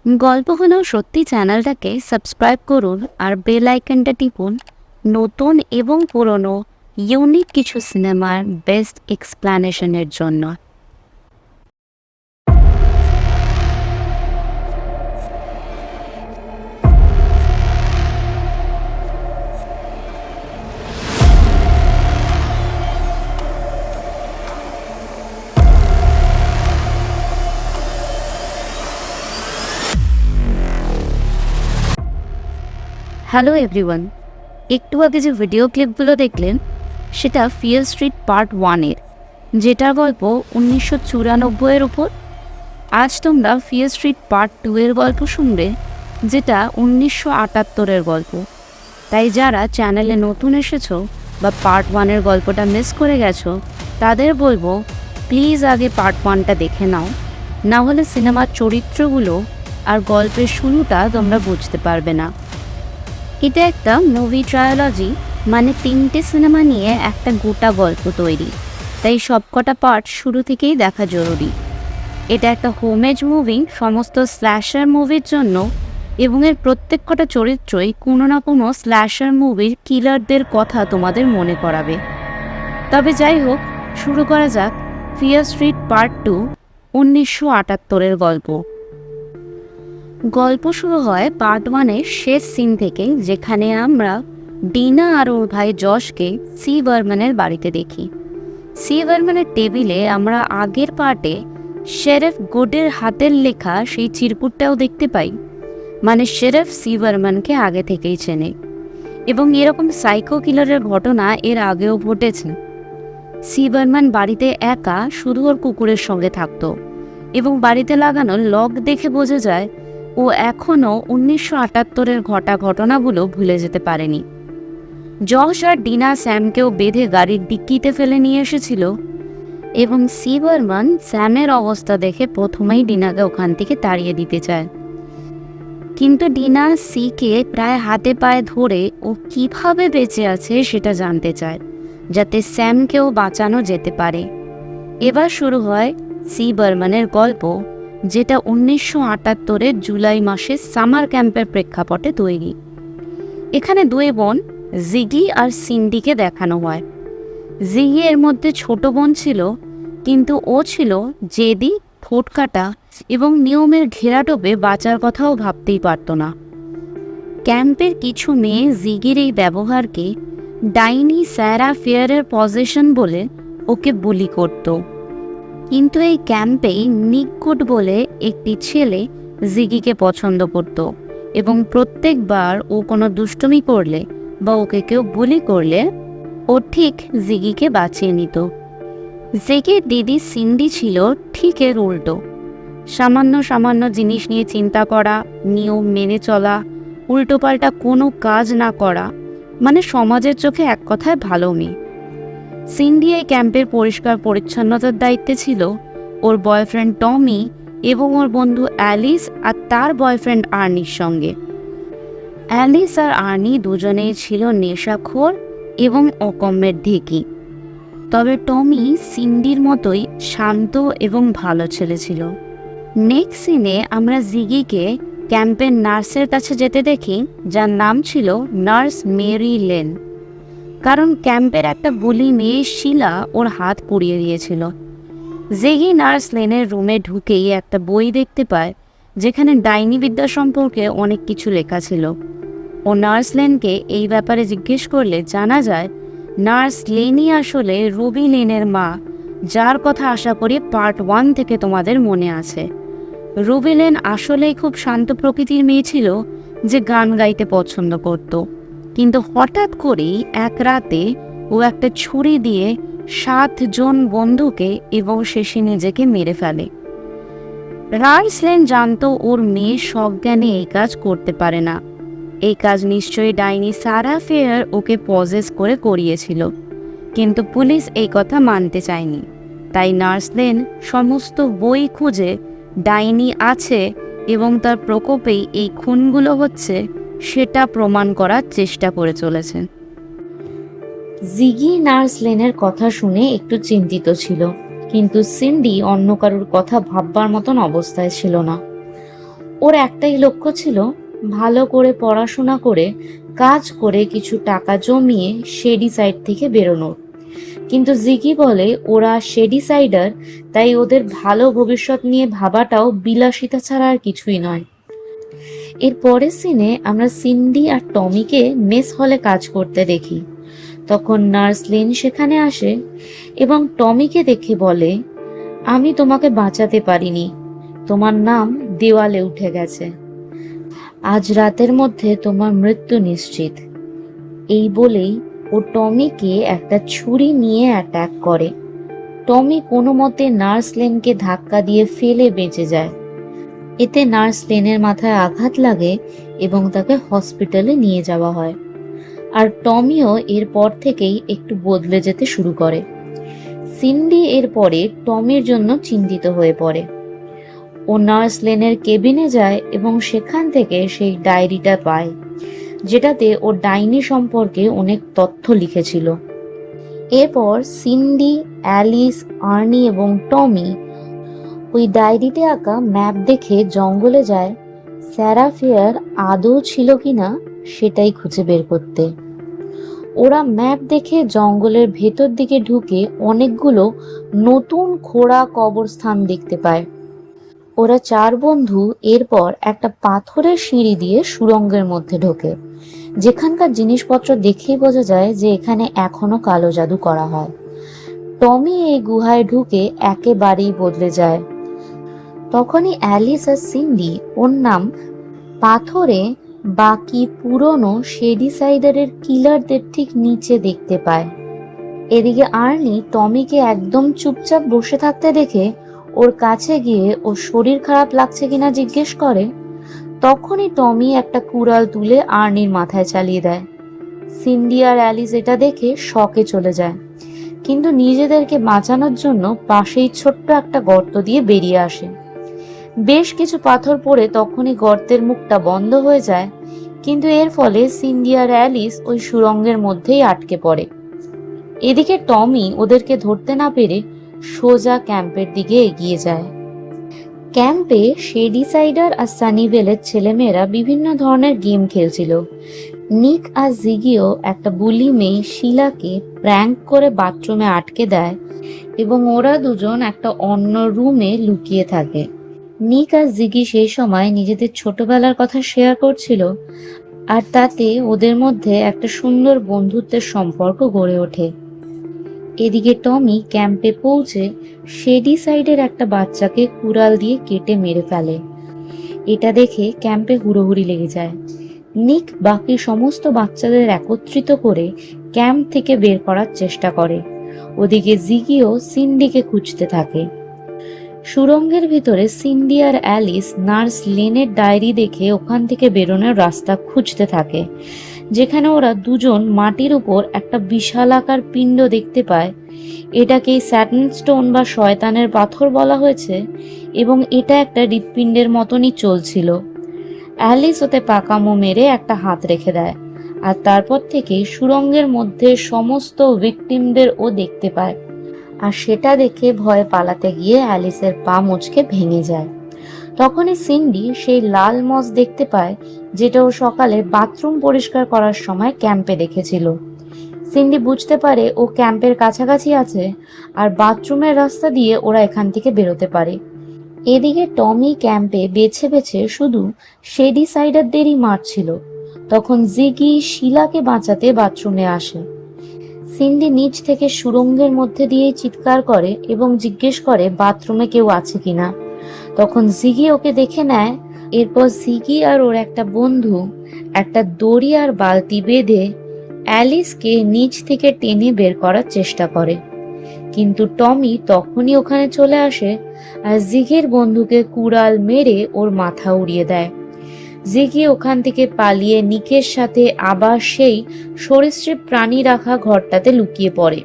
গল্প হলেও সত্যি চ্যানেলটাকে সাবস্ক্রাইব করুন আর বেল আইকনটা টিপুন নতুন এবং পুরনো ইউনিক কিছু সিনেমার বেস্ট এক্সপ্লানেশনের জন্য। হ্যালো এভরিওয়ান, একটু আগে যে ভিডিও ক্লিপগুলো দেখলেন সেটা ফিয়ার স্ট্রিট পার্ট 1-এর, যেটার গল্প 1994-এর উপর। আজ তোমরা ফিয়ার স্ট্রিট পার্ট 2-এর গল্প শুনবে, যেটা 1978-এর গল্প। তাই যারা চ্যানেলে নতুন এসেছো বা পার্ট 1-এর গল্পটা মিস করে গেছো তাদের বলবো প্লিজ আগে পার্ট 1টা দেখে নাও, না হলে সিনেমার চরিত্রগুলো আর গল্পের শুরুটা তোমরা বুঝতে পারবে না। এটা একটা মুভি ট্রায়োলজি, মানে 3টে সিনেমা নিয়ে একটা গোটা গল্প তৈরি, তাই সবকটা পার্ট শুরু থেকেই দেখা জরুরি। এটা একটা হোমেজ মুভি সমস্ত স্ল্যাশার মুভির জন্য, এবং এর প্রত্যেক কটা চরিত্রই কোনো না কোনো স্ল্যাশার মুভির কিলারদের কথা তোমাদের মনে করাবে। তবে যাই হোক, শুরু করা যাক ফিয়ার স্ট্রিট পার্ট 2, 1978-এর গল্প। গল্প শুরু হয় পার্ট 1-এর শেষ সিন থেকে, যেখানে আমরা ডিনা আর ওর ভাই যশকে সি বার্মানের বাড়িতে দেখি। সি বার্মানের টেবিলে আমরা আগের পার্টে শেরেফ গোডের হাতের লেখা সেই চিরকুটটাও দেখতে পাই, মানে শেরেফ সি বার্মানকে আগে থেকেই চেনে, এবং এরকম সাইকো কিলারের ঘটনা এর আগেও ঘটেছে। সি বার্মান বাড়িতে একা শুধু ওর কুকুরের সঙ্গে থাকতো, এবং বাড়িতে লাগানো লক দেখে বোঝা যায় ও এখনও 1978-এর ঘটনাগুলো ভুলে যেতে পারেনি। যশ আর ডিনা স্যামকেও বেঁধে গাড়ির ডিক্কিতে ফেলে নিয়ে এসেছিল, এবং সি বার্মান স্যামের অবস্থা দেখে প্রথমেই ডিনাকে ওখান থেকে তাড়িয়ে দিতে চায়। কিন্তু ডিনা সিকে প্রায় হাতে পায়ে ধরে ও কিভাবে বেঁচে আছে সেটা জানতে চায়, যাতে স্যামকেও বাঁচানো যেতে পারে। এবার শুরু হয় সি বার্মানের গল্প, যেটা 1978-এর জুলাই মাসে সামার ক্যাম্পের প্রেক্ষাপটে তৈরি। এখানে দুই বোন জিগি আর সিন্ডিকে দেখানো হয়। জিগি এর মধ্যে ছোট বোন ছিল, কিন্তু ও ছিল জেদি, ঠোঁটকাটা এবং নিয়মের ঘেরাটোপে বাঁচার কথাও ভাবতেই পারত না। ক্যাম্পের কিছু মেয়ে জিগির এই ব্যবহারকে ডাইনি স্যারা ফেয়ারের পজেশন বলে ওকে বুলি করত। কিন্তু এই ক্যাম্পেই নিকগুড বলে একটি ছেলে জিগিকে পছন্দ করত, এবং প্রত্যেকবার ও কোনো দুষ্টুমি করলে বা ওকে কেউ বুলি করলে ও ঠিক জিগিকে বাঁচিয়ে নিত। জিগির দিদি সিন্ডি ছিল ঠিক এর উল্টো। সামান্য সামান্য জিনিস নিয়ে চিন্তা করা, নিয়ম মেনে চলা, উল্টোপাল্টা কোনো কাজ না করা, মানে সমাজের চোখে এক কথায় ভালো মেয়ে। সিন্ডি এই ক্যাম্পের পরিষ্কার পরিচ্ছন্নতার দায়িত্বে ছিল ওর বয়ফ্রেন্ড টমি এবং ওর বন্ধু অ্যালিস আর তার বয়ফ্রেন্ড আর্নির সঙ্গে। অ্যালিস আর আর্নি দুজনেই ছিল নেশাখোর এবং অকম্যের ঢেকি, তবে টমি সিন্ডির মতোই শান্ত এবং ভালো ছেলে ছিল। নেক্সট সিনে আমরা জিগিকে ক্যাম্পের নার্সের কাছে যেতে দেখি, যার নাম ছিল নার্স মেরি লেন, কারণ ক্যাম্পের একটা বুলি মেয়ে শিলা ওর হাত পুড়িয়ে দিয়েছিল। জিগি নার্স লেনের রুমে ঢুকেই একটা বই দেখতে পায়, যেখানে ডাইনি বিদ্যা সম্পর্কে অনেক কিছু লেখা ছিল। ও নার্স লেনকে এই ব্যাপারে জিজ্ঞেস করলে জানা যায় নার্স লেনই আসলে রুবি লেনের মা, যার কথা আশা করি পার্ট 1 থেকে তোমাদের মনে আছে। রুবি লেন আসলেই খুব শান্ত প্রকৃতির মেয়ে ছিল, যে গান গাইতে পছন্দ করত, কিন্তু হঠাৎ করেই এক রাতে ও একটা ছুরি দিয়ে 7 জন বন্ধুকে এবং শেষে নিজেকে মেরে ফেলে। নার্স লেন জানতো ওর মেয়ে সজ্ঞানে এই কাজ করতে পারে না। এই কাজ নিশ্চয়ই ডাইনি সারা ফেয়ার ওকে পজেস করে করিয়েছিল, কিন্তু পুলিশ এই কথা মানতে চায়নি। তাই নার্স লেন সমস্ত বই খুঁজে ডাইনি আছে এবং তার প্রকোপেই এই খুনগুলো হচ্ছে সেটা প্রমাণ করার চেষ্টা করে চলেছেন। জিগি নার্স লেনের কথা শুনে একটু চিন্তিত ছিল, কিন্তু সিন্ডি অন্য কারোর কথা ভাববার মতন অবস্থায় ছিল না। ওর একটাই লক্ষ্য ছিল ভালো করে পড়াশোনা করে কাজ করে কিছু টাকা জমিয়ে শেডি সাইড থেকে বেরোনোর। কিন্তু জিগি বলে ওরা শেডি সাইডার, তাই ওদের ভালো ভবিষ্যৎ নিয়ে ভাবাটাও বিলাসিতা ছাড়া আর কিছুই নয়। এর পরের সিনে আমরা সিন্ডি আর টমিকে মেস হলে কাজ করতে দেখি। তখন নার্স লিন সেখানে আসে এবং টমিকে দেখে বলে, আমি তোমাকে বাঁচাতে পারিনি, তোমার নাম দেওয়ালে উঠে গেছে, আজ রাতের মধ্যে তোমার মৃত্যু নিশ্চিত। এই বলেই ও টমিকে একটা ছুরি নিয়ে অ্যাটাক করে। টমি কোনো মতে নার্স লেনকে ধাক্কা দিয়ে ফেলে বেঁচে যায়। এতে নার্স লেনের মাথায় আঘাত লাগে এবং তাকে হসপিটালে নিয়ে যাওয়া হয়। আর টমিও এরপর থেকেই একটু বদলে যেতে শুরু করে। সিন্ডি এরপরে টমির জন্য চিন্তিত হয়ে পড়ে। ও নার্স লেনের কেবিনে যায় এবং সেখান থেকে সেই ডায়েরিটা পায়, যেটাতে ও ডাইনি সম্পর্কে অনেক তথ্য লিখেছিল। এরপর সিন্ডি, অ্যালিস, আর্নি এবং টমি ওই ডায়েরিতে আঁকা ম্যাপ দেখে জঙ্গলে যায় স্যারাফিয়ার আদৌ ছিল কিনা সেটাই খুঁজে বের করতে। ওরা ম্যাপ দেখে জঙ্গলের ভেতর দিকে ঢুকে অনেকগুলো নতুন খোঁড়া কবরস্থান দেখতে পায়। ওরা 4 বন্ধু এরপর একটা পাথরের সিঁড়ি দিয়ে সুড়ঙ্গের মধ্যে ঢোকে, যেখানকার জিনিসপত্র দেখেই বোঝা যায় যে এখানে এখনো কালো জাদু করা হয়। টমি এই গুহায় ঢুকে একেবারেই বদলে যায়। তখনই অ্যালিস আর সিন্ডি ওর নাম পাথরে বাকি পুরনো শেডিসাইডারের কিলারদের ঠিক নিচে দেখতে পায়। এদিকে আর্নি টমিকে একদম চুপচাপ বসে থাকতে দেখে ওর কাছে গিয়ে ওর শরীর খারাপ লাগছে কিনা জিজ্ঞেস করে। তখনই টমি একটা কুড়াল তুলে আর্নির মাথায় চালিয়ে দেয়। সিন্ডি আর অ্যালিস এটা দেখে শকে চলে যায়, কিন্তু নিজেদেরকে বাঁচানোর জন্য পাশেই ছোট্ট একটা গর্ত দিয়ে বেরিয়ে আসে। বেশ কিছু পাথর পড়ে তখনই গর্তের মুখটা বন্ধ হয়ে যায়, কিন্তু এর ফলে সিন্ডি আর অ্যালিস ওই সুড়ঙ্গের মধ্যেই আটকে পড়ে। এদিকে টমি ওদেরকে ধরতে না পেরে সোজা ক্যাম্পের দিকে এগিয়ে যায়। ক্যাম্পে শেডিসাইডার আর সানিভেলের ছেলেমেয়েরা বিভিন্ন ধরনের গেম খেলছিল। নিক আর জিগিও একটা বুলি মেয়ে শিলাকে প্র্যাঙ্ক করে বাথরুমে আটকে দেয় এবং ওরা দুজন একটা অন্য রুমে লুকিয়ে থাকে। নিক আর জিগি সেই সময় নিজেদের ছোটবেলার কথা শেয়ার করছিল, আর তাতে ওদের মধ্যে একটা সুন্দর বন্ধুত্বের সম্পর্ক গড়ে ওঠে। এদিকে টমি ক্যাম্পে পৌঁছে শেডিসাইডের একটা বাচ্চাকে কুড়াল দিয়ে কেটে মেরে ফেলে। এটা দেখে ক্যাম্পে হুড়োহুড়ি লেগে যায়। নিক বাকি সমস্ত বাচ্চাদের একত্রিত করে ক্যাম্প থেকে বের করার চেষ্টা করে। ওদিকে জিগিও সিন্ডিকে খুঁজতে থাকে। সুড়ঙ্গের ভিতরে সিন্ডি আর অ্যালিস নার্স লেনের ডায়েরি দেখে ওখান থেকে বেরোনোর রাস্তা খুঁজতে থাকে, যেখানে ওরা দুজন মাটির উপর একটা বিশালাকার পিণ্ড দেখতে পায়। এটাকেই স্যাটার্ন স্টোন বা শয়তানের পাথর বলা হয়েছে এবং এটা একটা হৃৎপিণ্ডের মতনই চলছিল। অ্যালিস ওতে পাকামো মেরে একটা হাত রেখে দেয়, আর তারপর থেকে সুড়ঙ্গের মধ্যে সমস্ত ভিকটিমদের ও দেখতে পায়। আর সেটা দেখে ভয়ে পালাতে গিয়ে অ্যালিসের পা মুচকে ভেঙে যায়। তখনই সিন্ডি সেই লাল মস দেখতে পায়, যেটা ও সকালে বাথরুম পরিষ্কার করার সময় ক্যাম্পে দেখেছিল। সিন্ডি বুঝতে পারে ও ক্যাম্পের কাছাকাছি আছে আর বাথরুমের রাস্তা দিয়ে ওরা এখান থেকে বেরোতে পারে। এদিকে টমি ক্যাম্পে বেছে বেছে শুধু শেডিসাইডারদেরই মারছিল। তখন জিগি শিলাকে বাঁচাতে বাথরুমে আসে। সিন্ডি নিচ থেকে সুড়ঙ্গের মধ্যে দিয়ে চিৎকার করে এবং জিজ্ঞেস করে বাথরুমে কেউ আছে কিনা। তখন জিগি ওকে দেখে নেয়। এরপর জিগি আর ওর একটা বন্ধু একটা দড়ি আর বালতি বেঁধে অ্যালিসকে নিচ থেকে টেনে বের করার চেষ্টা করে, কিন্তু টমি তখনই ওখানে চলে আসে আর জিগির বন্ধুকে কুড়াল মেরে ওর মাথা উড়িয়ে দেয়। জিগি ওখান থেকে পালিয়ে নিকের সাথে আবার সেই সরীসৃপ প্রাণী রাখা ঘরটাতে লুকিয়ে পড়ে,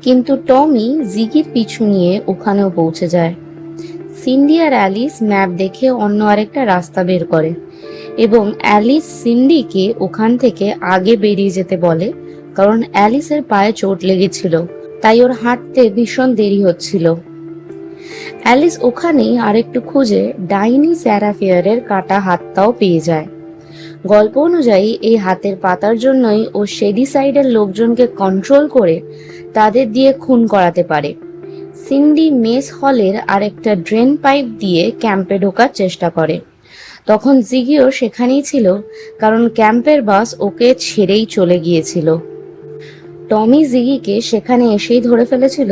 কিন্তু টমি জিগির পিছু নিয়ে ওখানেও পৌঁছে যায়। সিন্ডি আর অ্যালিস ম্যাপ দেখে অন্য আরেকটা রাস্তা বের করে এবং অ্যালিস সিন্ডিকে ওখান থেকে আগে বেরিয়ে যেতে বলে, কারণ অ্যালিসের পায়ে চোট লেগেছিল, তাই ওর হাঁটতে ভীষণ দেরি হচ্ছিল। অ্যালিস ওখানেই আরেকটু খুঁজে ডাইনি স্যারাফিয়ারের কাটা হাতটাও পেয়ে যায়। গল্প অনুযায়ী এই হাতের পাতার জন্যই ও শেডি সাইডের লোকজনকে কন্ট্রোল করে তাদের দিয়ে খুন করাতে পারে। সিন্ডি মেস হলের আরেকটা ড্রেন পাইপ দিয়ে ক্যাম্পে ঢোকার চেষ্টা করে। তখন জিগিও সেখানেই ছিল, কারণ ক্যাম্পের বাস ওকে ছেড়েই চলে গিয়েছিল। টমি জিগিকে সেখানে এসেই ধরে ফেলেছিল,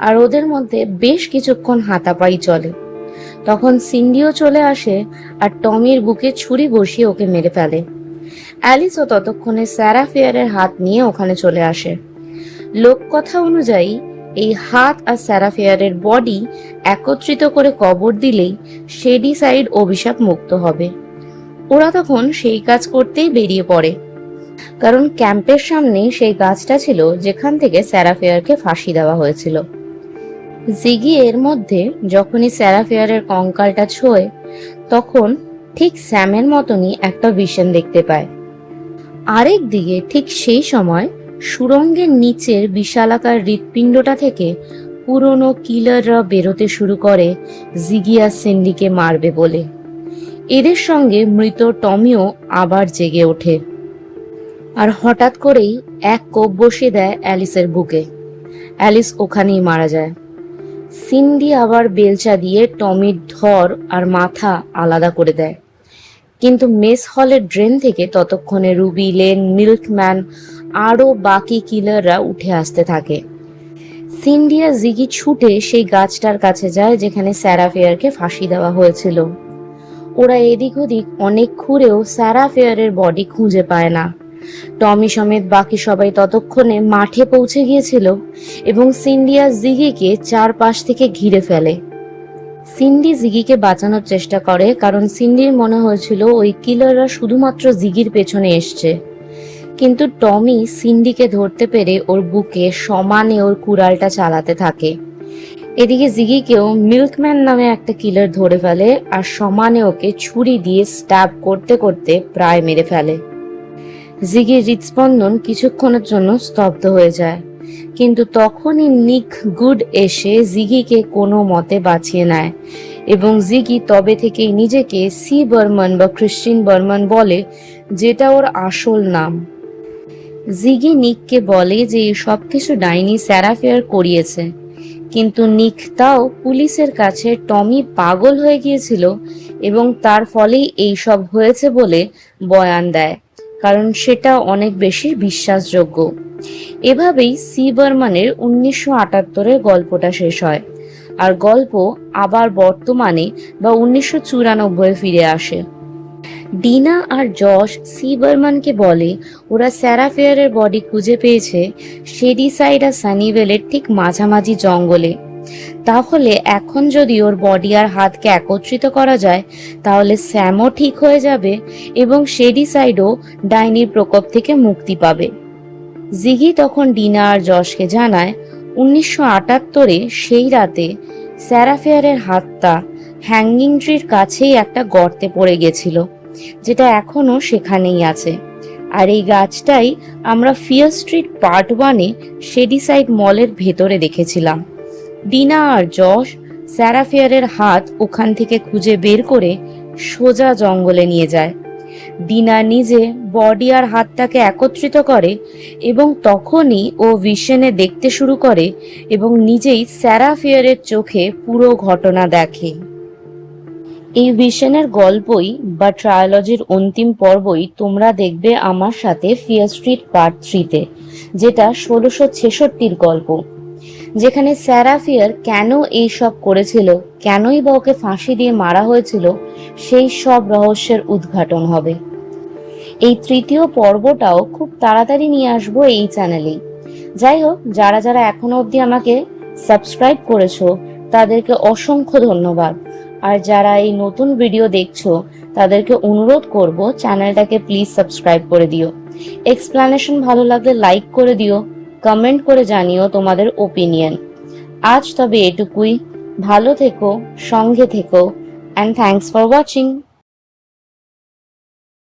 আর ওদের মধ্যে বেশ কিছুক্ষণ হাতাপাই চলে। তখন সিন্ডিও চলে আসে আর টমির বুকে ছুরি বসিয়ে ওকে মেরে ফেলে। অ্যালিসও ততক্ষণে স্যারাফিয়ারের হাত নিয়ে ওখানে চলে আসে। লোককথা অনুযায়ী এই হাত আর স্যারাফিয়ারের বডি একত্রিত করে কবর দিলেই শেডি সাইড অভিশাপ মুক্ত হবে। ওরা তখন সেই কাজ করতেই বেরিয়ে পড়ে, কারণ ক্যাম্পের সামনে সেই গাছটা ছিল যেখান থেকে স্যারাফিয়ারকে ফাঁসি দেওয়া হয়েছিল। জিগি এর মধ্যে যখনই স্যারাফিয়ারের কঙ্কালটা ছোঁয়, তখন ঠিক স্যামের মতনই একটা ভিশন দেখতে পায়। আরেক দিকে ঠিক সেই সময় সুড়ঙ্গের নিচের বিশালাকার হৃৎপিণ্ডটা থেকে পুরনো কিলাররা বেরোতে শুরু করে জিগি আর সিন্ডিকে মারবে বলে। এদের সঙ্গে মৃত টমিও আবার জেগে ওঠে আর হঠাৎ করেই এক কোপ বসিয়ে দেয় অ্যালিসের বুকে। অ্যালিস ওখানেই মারা যায়। সিন্ডি আবার বেলচা দিয়ে টমির ধর আর মাথা আলাদা করে দেয়, কিন্তু মেস হলের ড্রেন থেকে ততক্ষণে রুবি, লেন, মিল্কম্যান আরও বাকি কিলাররা উঠে আসতে থাকে। সিন্ডি আর জিগি ছুটে সেই গাছটার কাছে যায় যেখানে স্যারাফিয়ারকে ফাঁসি দেওয়া হয়েছিল। ওরা এদিক ওদিক অনেক ঘুরেও স্যারাফিয়ারের বডি খুঁজে পায় না। টমি সমেত বাকি সবাই ততক্ষণে মাঠে পৌঁছে গিয়েছিল এবং সিন্ডি আর জিগিকে চারপাশ থেকে ঘিরে ফেলে। সিন্ডি জিগিকে বাঁচানোর চেষ্টা করে, কারণ সিন্ডির মনে হয়েছিল ওই কিলাররা শুধুমাত্র জিগির পেছনে এসছে। কিন্তু টমি সিন্ডিকে ধরতে পেরে ওর বুকে সমানে ওর কুড়ালটা চালাতে থাকে। এদিকে জিগিকেও মিল্কম্যান নামে একটা কিলার ধরে ফেলে আর সমানে ওকে ছুরি দিয়ে স্ট্যাব করতে করতে প্রায় মেরে ফেলে। জিগির হৃদস্পন্দন কিছুক্ষণের জন্য স্তব্ধ হয়ে যায়, কিন্তু তখনই নিক গুড এসে জিগিকে কোনো মতে বাঁচিয়ে নেয় এবং জিগি তবে থেকেই নিজেকে সি বর্মন বা ক্রিশ্চিয়ান বর্মন বলে, যেটা ওর আসল নাম। জিগি নিককে বলে যে এই সবকিছু ডাইনি স্যারাফিয়ার করিয়েছে, কিন্তু নিক তাও পুলিশের কাছে টমি পাগল হয়ে গিয়েছিল এবং তার ফলেই এইসব হয়েছে বলে বয়ান দেয়, কারণ সেটা অনেক বেশি বিশ্বাসযোগ্য। এভাবেই সি বর্মনের 1978-এর গল্পটা শেষ হয়, আর গল্প আবার বর্তমানে বা 1994-এ ফিরে আসে। ডিনা আর জশ সি বর্মনকে বলে ওরা স্যারাফিয়ারের বডি খুঁজে পেয়েছে শেডি সাইড আর সানিভেলের ঠিক মাঝামাঝি জঙ্গলে। তাহলে এখন যদি ওর বডি আর হাতকে একত্রিত করা যায়, তাহলে স্যামও ঠিক হয়ে যাবে এবং শেডি সাইডও ডাইনির প্রকোপ থেকে মুক্তি পাবে। জিগি তখন ডিনা আর জশকে জানায় 1978-এ সেই রাতে স্যারাফিয়ারের হাতটা হ্যাঙ্গিং ট্রির কাছেই একটা গর্তে পড়ে গেছিল, যেটা এখনো সেখানেই আছে। আর এই গাছটাই আমরা ফিয়ার স্ট্রিট পার্ট 1-এ শেডি সাইড মলের ভেতরে দেখেছিলাম। ডিনা আর জশ স্যারাফিয়ারের হাত ওখান থেকে খুঁজে বের করে সোজা জঙ্গলে নিয়ে যায়। ডিনা নিজে বডি আর হাতটাকে একত্রিত করে এবং তখনই ও ভিশনে দেখতে শুরু করে এবং নিজেই স্যারাফিয়ারের চোখে পুরো ঘটনা দেখে। এই ভিশনের গল্পই বা ট্রায়োলজির অন্তিম পর্বই তোমরা দেখবে আমার সাথে ফিয়ার স্ট্রিট পার্ট 3-তে, যেটা 1666-র গল্প, যেখানে স্যারাফিয়ার কেন এই সব করেছিল, কেনই বা ওকে ফাঁসি দিয়ে মারা হয়েছিল, সেই সব রহস্যের উদ্ঘাটন হবে। এই তৃতীয় পর্বটাও খুব তাড়াতাড়ি নিয়ে আসবো এই চ্যানেলেই। যাই হোক, যারা যারা এখনো অবধি আমাকে সাবস্ক্রাইব করেছো তাদেরকে অসংখ্য ধন্যবাদ। আর যারা এই নতুন ভিডিও দেখছো তাদেরকে অনুরোধ করব চ্যানেলটাকে প্লিজ সাবস্ক্রাইব করে দিও। এক্সপ্লানেশন ভালো লাগলে লাইক করে দিও, কমেন্ট করে জানিও তোমাদের ওপিনিয়ন। আজ তবে এটুকুই। ভালো থেকো, সঙ্গে থেকো, অ্যান্ড থ্যাঙ্কস ফর ওয়াচিং।